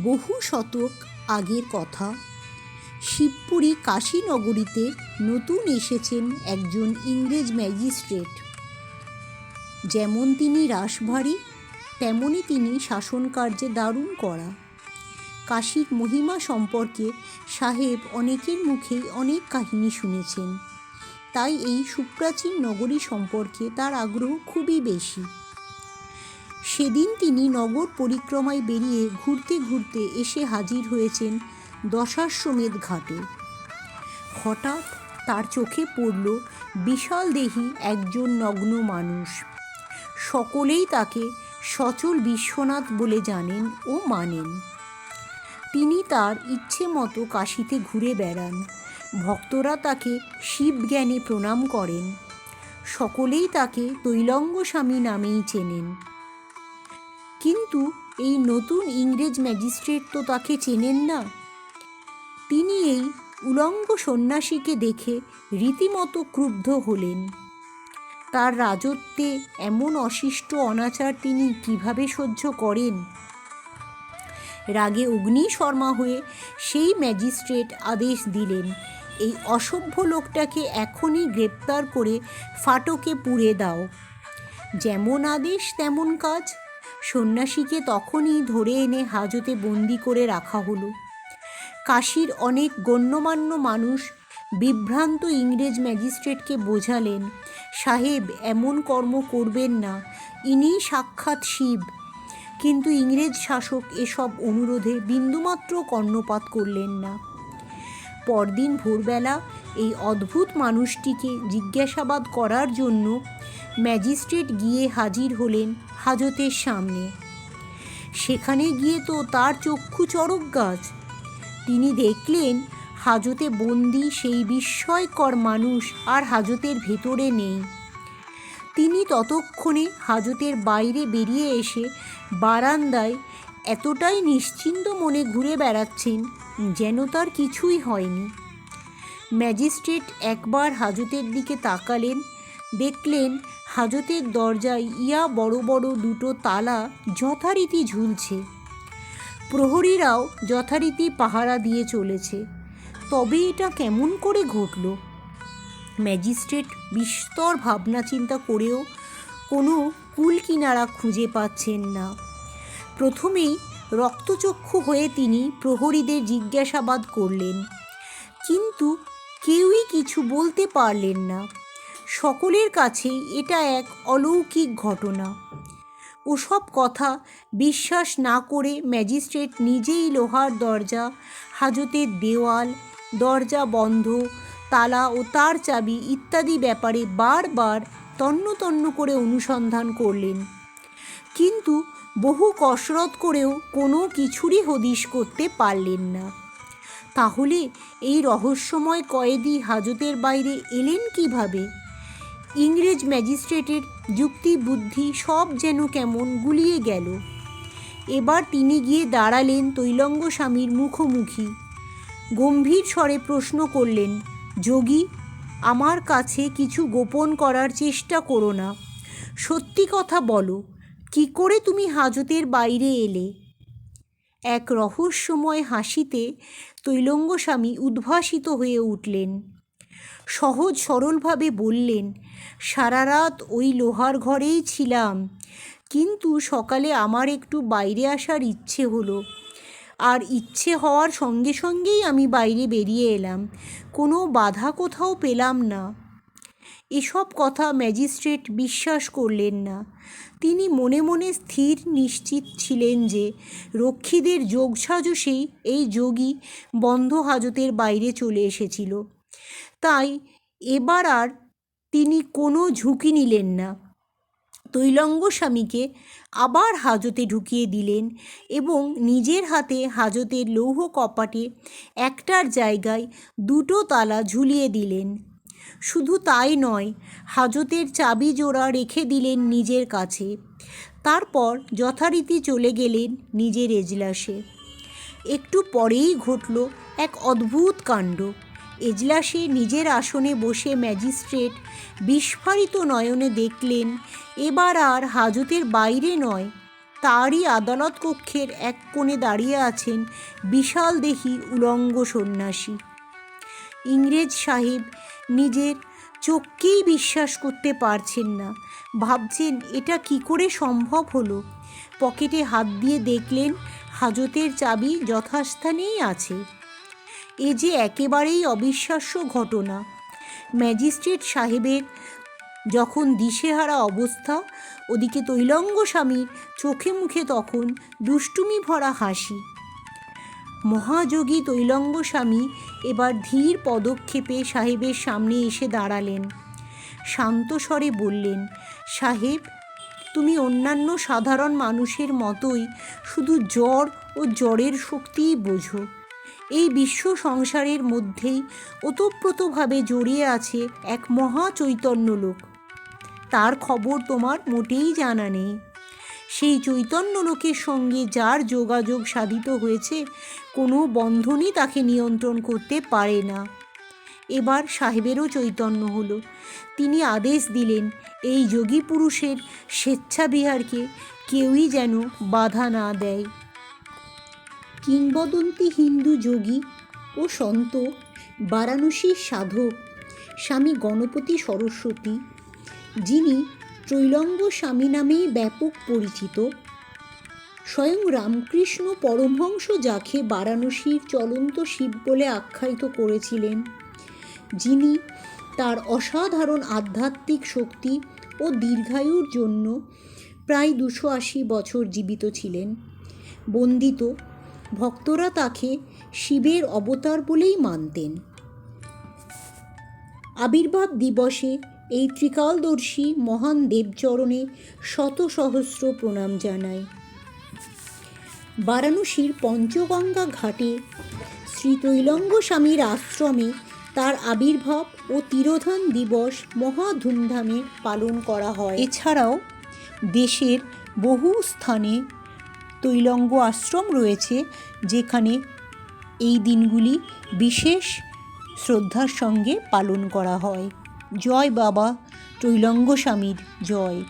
বহু শতক আগের কথা। শিবপুরী কাশীনগরীতে নতুন এসেছেন একজন ইংরেজ ম্যাজিস্ট্রেট। যেমন তিনি রাশভারী, তেমনি তিনি শাসনকার্যে দারুণ কড়া। কাশীর মহিমা সম্পর্কে সাহেব অনেকের মুখেই অনেক কাহিনী শুনেছেন, তাই এই সুপ্রাচীন নগরী সম্পর্কে তার আগ্রহ খুবই বেশি। সেদিন তিনি নগর পরিক্রমায় বেরিয়ে ঘুরতে ঘুরতে এসে হাজির হয়েছেন দশাশ্বমেধ ঘাটে। হঠাৎ তার চোখে পড়ল বিশালদেহী একজন নগ্ন মানুষ। সকলেই তাকে সচল বিশ্বনাথ বলে জানেন ও মানেন। তিনি তার ইচ্ছে মতো কাশীতে ঘুরে বেড়ান। ভক্তরা তাকে শিবজ্ঞানে প্রণাম করেন। সকলেই তাকে তৈলঙ্গ স্বামী নামেই চেনেন। কিন্তু এই নতুন ইংরেজ ম্যাজিস্ট্রেট তো তাকে চেনেন না। তিনি এই উলঙ্গ সন্ন্যাসীকে দেখে রীতিমতো ক্রুদ্ধ হলেন। তার রাজত্বে এমন অশিষ্ট অনাচার তিনি কিভাবে সহ্য করেন? রাগে অগ্নিশর্মা হয়ে সেই ম্যাজিস্ট্রেট আদেশ দিলেন, এই অসভ্য লোকটাকে এখনই গ্রেপ্তার করে ফাটকে পুড়ে দাও। যেমন আদেশ তেমন কাজ। সন্ন্যাসীকে তখনই ধরে এনে হাজতে বন্দি করে রাখা হলো। কাশীর অনেক গণ্যমান্য মানুষ বিভ্রান্ত ইংরেজ ম্যাজিস্ট্রেটকে বোঝালেন, সাহেব এমন কর্ম করবেন না, ইনি সাক্ষাৎ শিব। কিন্তু ইংরেজ শাসক এসব অনুরোধে বিন্দুমাত্র কর্ণপাত করলেন না। পরদিন ভোরবেলা এই অদ্ভুত মানুষটিকে জিজ্ঞাসাবাদ করার জন্য ম্যাজিস্ট্রেট গিয়ে হাজির হলেন হাজতের সামনে। সেখানে গিয়ে তো তার চক্ষু চড়ক গাছ। তিনি দেখলেন হাজতে বন্দি সেই বিস্ময়কর মানুষ আর হাজতের ভেতরে নেই। তিনি ততক্ষণে হাজতের বাইরে বেরিয়ে এসে বারান্দায় এতটাই নিশ্চিন্ত মনে ঘুরে বেড়াচ্ছেন যেন তার কিছুই হয়নি। ম্যাজিস্ট্রেট একবার হাজতের দিকে তাকালেন, দেখলেন হাজতের দরজায় ইয়া বড় বড় দুটো তালা যথারীতি ঝুলছে। প্রহরীরাও যথারীতি পাহারা দিয়ে চলেছে। তবে এটা কেমন করে ঘটল? ম্যাজিস্ট্রেট বিস্তর ভাবনা চিন্তা করেও কোনো কুল কিনারা খুঁজে পাচ্ছেন না। প্রথমেই রক্তচক্ষু হয়ে তিনি প্রহরীদের জিজ্ঞাসাবাদ করলেন, কিন্তু কেউই কিছু বলতে পারলেন না। সকলের কাছেই এটা এক অলৌকিক ঘটনা। ওসব কথা বিশ্বাস না করে ম্যাজিস্ট্রেট নিজেই লোহার দরজা, হাজতের দেওয়াল, দরজা বন্ধ, তালা ও তার চাবি ইত্যাদি ব্যাপারে বারবার তন্ন তন্ন করে অনুসন্ধান করলেন। কিন্তু বহু কসরত করেও কোনো কিছুরই হদিশ করতে পারলেন না। তাহলে এই রহস্যময় কয়েদি হাজতের বাইরে এলেন কিভাবে? ইংরেজ ম্যাজিস্ট্রেটের যুক্তি বুদ্ধি সব যেন কেমন গুলিয়ে গেল। এবার তিনি গিয়ে দাঁড়ালেন তৈলঙ্গ স্বামীর মুখোমুখি। গম্ভীর স্বরে প্রশ্ন করলেন, যোগী, আমার কাছে কিছু গোপন করার চেষ্টা করো না। সত্যি কথা বলো, কি করে তুমি হাজতের বাইরে এলে? এক রহস্যময় হাসিতে তৈলঙ্গ স্বামী উদ্ভাসিত হয়ে উঠলেন। সহজ সরলভাবে বললেন, সারা রাত ওই লোহার ঘরেই ছিলাম, কিন্তু সকালে আমার একটু বাইরে আসার ইচ্ছে হলো, আর ইচ্ছে হওয়ার সঙ্গে সঙ্গেই আমি বাইরে বেরিয়ে এলাম। কোনো বাধা কোথাও পেলাম না। এসব কথা ম্যাজিস্ট্রেট বিশ্বাস করলেন না। তিনি মনে মনে স্থির নিশ্চিত ছিলেন যে রক্ষীদের যোগসাজশেই এই যোগী বন্ধ হাজতের বাইরে চলে এসেছিল। তাই এবার আর তিনি কোনো ঝুঁকি নিলেন না। তৈলঙ্গ স্বামীকে আবার হাজতে ঢুকিয়ে দিলেন এবং নিজের হাতে হাজতের লৌহ কপাটে একটার জায়গায় দুটো তালা ঝুলিয়ে দিলেন। শুধু তাই নয়, হাজতের চাবি জোড়া রেখে দিলেন নিজের কাছে। তারপর যথারীতি চলে গেলেন নিজের এজলাসে। একটু পরেই ঘটল এক অদ্ভুত কাণ্ড। এজলাসে নিজের আসনে বসে ম্যাজিস্ট্রেট বিস্ফারিত নয়নে দেখলেন, এবার আর হাজতের বাইরে নয়, তারই আদালত কক্ষের এক কোণে দাঁড়িয়ে আছেন বিশাল দেহী উলঙ্গ সন্ন্যাসী। ইংরেজ সাহেব নিজের চোখকেই বিশ্বাস করতে পারছেন না। ভাবছেন এটা কি করে সম্ভব হলো। পকেটে হাত দিয়ে দেখলেন হাজতের চাবি যথাস্থানেই আছে। এ যে একেবারেই অবিশ্বাস্য ঘটনা। ম্যাজিস্ট্রেট সাহেবের যখন দিশেহারা অবস্থা, ওদিকে তৈলঙ্গ স্বামীর চোখে মুখে তখন দুষ্টুমি ভরা হাসি। মহাযোগী তৈলঙ্গ স্বামী এবার ধীর পদক্ষেপে সাহেবের সামনে এসে দাঁড়ালেন। শান্ত স্বরে বললেন, সাহেব, তুমি অন্যান্য সাধারণ মানুষের মতোই শুধু জ্বর ও জ্বরের শক্তিই বোঝো। এই বিশ্ব সংসারের মধ্যেই ওতপ্রোতভাবে জড়িয়ে আছে এক মহা চৈতন্য লোক। তার খবর তোমার মোটেই জানা নেই। সেই চৈতন্য লোকের সঙ্গে যার যোগাযোগ সাধিত হয়েছে, কোনো বন্ধনই তাকে নিয়ন্ত্রণ করতে পারে না। এবার সাহেবেরও চৈতন্য হলো। তিনি আদেশ দিলেন, এই যোগী পুরুষের স্বেচ্ছাবিহারকে কেউই যেন বাধা না দেয়। কিংবদন্তি হিন্দু যোগী ও সন্ত বারাণসীর সাধক স্বামী গণপতি সরস্বতী, যিনি ত্রৈলঙ্গ স্বামী নামেই ব্যাপক পরিচিত, স্বয়ং রামকৃষ্ণ পরমহংস যাকে বারাণসীর চলন্ত শিব বলে আখ্যায়িত করেছিলেন, যিনি তার অসাধারণ আধ্যাত্মিক শক্তি ও দীর্ঘায়ুর জন্য প্রায় 280 বছর জীবিত ছিলেন, বন্দিত ভক্তরা তাকে শিবের অবতার বলেই মানতেন। আবির্ভাব দিবসে এই ত্রিকালদর্শী মহান দেবচরণে শত সহস্র প্রণাম জানাই। বারাণসীর পঞ্চগঙ্গা ঘাটে শ্রী তৈলঙ্গ স্বামীর আশ্রমে তার আবির্ভাব ও তিরোধান দিবস মহা ধুমধামে পালন করা হয়। এছাড়াও দেশের বহু স্থানে তৈলঙ্গ আশ্রম রয়েছে, যেখানে এই দিনগুলি বিশেষ শ্রদ্ধার সঙ্গে পালন করা হয়। জয় বাবা তৈলঙ্গ স্বামীর জয়।